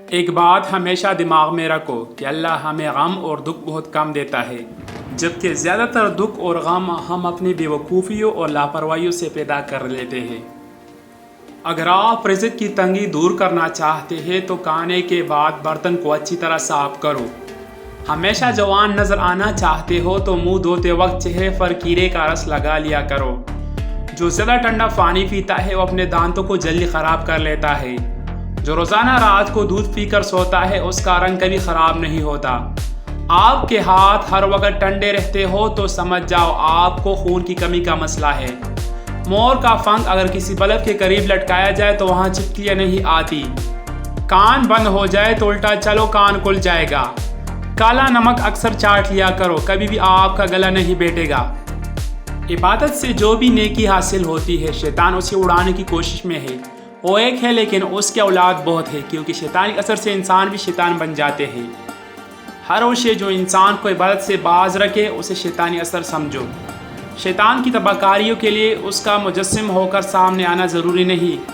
ایک بات ہمیشہ دماغ میں رکھو کہ اللہ ہمیں غم اور دکھ بہت کم دیتا ہے، جبکہ زیادہ تر دکھ اور غم ہم اپنی بے وقوفیوں اور لاپرواہیوں سے پیدا کر لیتے ہیں۔ اگر آپ رزق کی تنگی دور کرنا چاہتے ہیں تو کھانے کے بعد برتن کو اچھی طرح صاف کرو۔ ہمیشہ جوان نظر آنا چاہتے ہو تو منہ دھوتے وقت چہرے پر کیڑے کا رس لگا لیا کرو۔ جو زیادہ ٹھنڈا پانی پیتا ہے وہ اپنے دانتوں کو جلدی خراب کر لیتا ہے۔ جو روزانہ رات کو دودھ پی کر سوتا ہے اس کا رنگ کبھی خراب نہیں ہوتا۔ آپ کے ہاتھ ہر وقت ٹھنڈے رہتے ہو تو سمجھ جاؤ آپ کو خون کی کمی کا مسئلہ ہے۔ مور کا پنکھ اگر کسی بلب کے قریب لٹکایا جائے تو وہاں چپکلیاں نہیں آتی۔ کان بند ہو جائے تو الٹا چلو کان کھل جائے گا۔ کالا نمک اکثر چاٹ لیا کرو، کبھی بھی آپ کا گلا نہیں بیٹھے گا۔ عبادت سے جو بھی نیکی حاصل ہوتی ہے شیطان اسے اڑانے کی کوشش میں ہے۔ وہ ایک ہے لیکن اس کے اولاد بہت ہے، کیونکہ شیطانی اثر سے انسان بھی شیطان بن جاتے ہیں۔ ہر وہ شے جو انسان کو عبادت سے باز رکھے اسے شیطانی اثر سمجھو۔ شیطان کی تباہ کاریوں کے لیے اس کا مجسم ہو کر سامنے آنا ضروری نہیں،